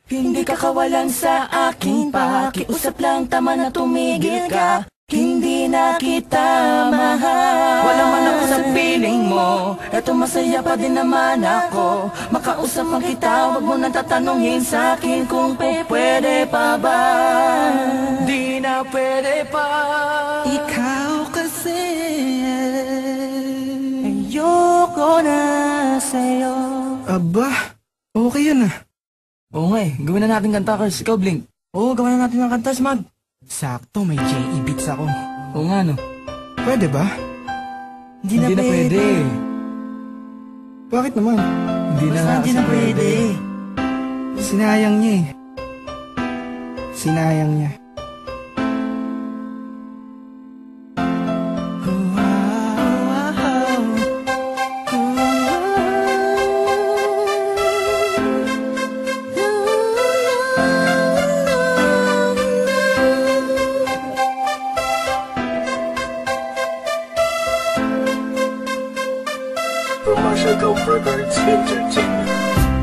Hindi ka kawalan sa aking pakiusap lang, tama na tumigil ka. Hindi na kita mahal. Wala man ako sa piling mo, eto masaya pa din naman ako. Makausapan kita, wag mo nang tatanungin sa akin kung pwede pa ba. Di na pwede pa. Ikaw kasi ayoko na sa'yo. Aba, okay yun ah. Oo nga eh, gawin na natin kanta, Kars. Ikaw, Blink. Oo, gawin na natin ng kanta, Smag. Sakto, may J.E. beats ako. Oo nga no. Pwede ba? Hindi na pwede. Bakit naman? Hindi na nga kasi pwede. Sinayang niya eh. Sinayang niya.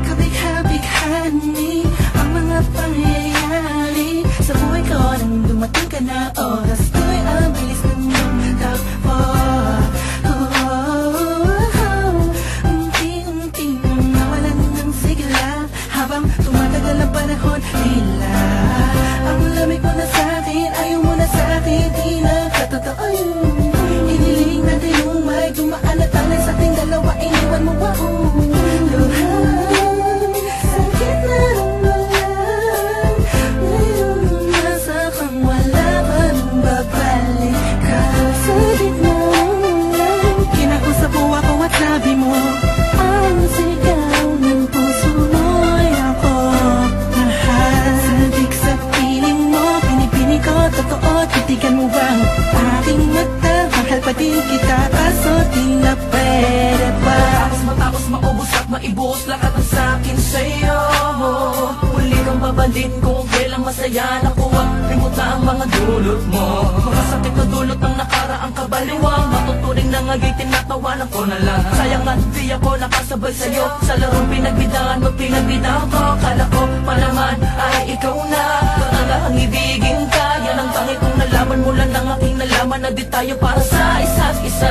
Kabigha-bighani ang mga pangyayari sa buhay ko nang dumating ka na. Oras ko'y ang bilis ng takbo. Unti-unti nang nawalan ng sigla habang tumatagal ang panahon. Tila ang lamig mo na sa'kin, ayaw mo na sa'kin, di na katotoo yun. Hiniling natin yung may dumaan at alay sa ating dalawa, iniwan mo ba ako? Sakit na ng walang ngayon, nasa kang wala man babalik ka. Sa gitna ng kinausap mo ako at sabi mo, ang sigaw ng puso mo'y ako mahal. Sabik sa piling mo, pinipini ko, totoo, titigan mo bang aking mata? Mahal pa din kita, kaso di na pwede pa. Matapos maubos at maibuhos lahat ng sakin sa'yo. Huli kang babalik kung kailang masaya. Nakuha, limuta ang mga dulot mo. Mga sakit na dulot ng nakaraang kabaliwang. Matuturing na nga'y tinatawanan ko na lang. Sayang at di ako nakasabay sa'yo sa larong pinagbidaan mo, pinagbidaan ko. Kala ko pa naman ay ikaw na ang ibigin ka. Yan ang tangi kong nalaman mula ng aking nalaman na di tayo para sa isa't isa.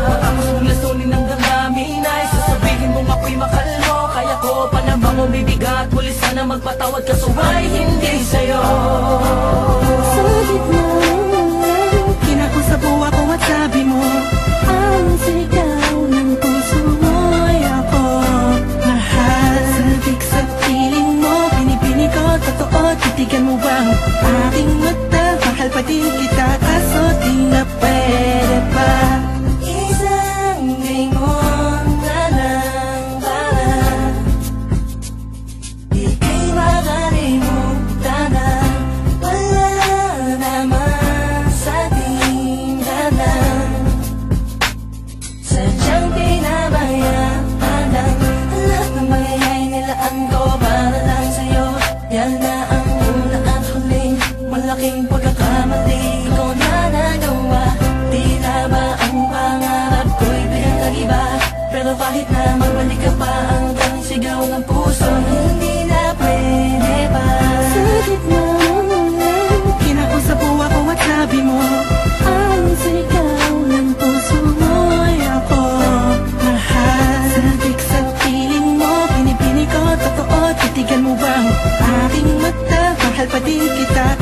Matapos mong lasunin ng damdamin ay sasabihin mong ako'y mahal mo. Kaya ko pa namang umibigat, muli sana magpatawad ka, so why hindi sa'yo? Sa gitna kinakusap mo ako at sabi mo, ang sigaw ng puso mo'y ako mahal. Sabik sa piling mo, pinipini ko, totoo, titigan mo bang aking mata? Mahal pa din kita, kaso di na pwede pa. Isang lingon na lang para ika'y makalimutan na wala naman sa tinggalan. Sadyang pinabayaan lang lahat ng mangyayari, nilaan ko para lang sa'yo. Yan na ang una at huling malaking pagkakamali ko na nagawa. Tila ba ang pangarap ko'y pinag-iba? Pero kahit na magbalik ka pa, hanggang sigaw ng puso, hindi na pwede pa. Sa gitna kinakusap mo ako at sabi mo, ang sigaw ng puso mo'y ako mahal. Sabik sa piling mo, pinipini ko, totoo, titigan mo bang aking mata? Mahal pa din kita,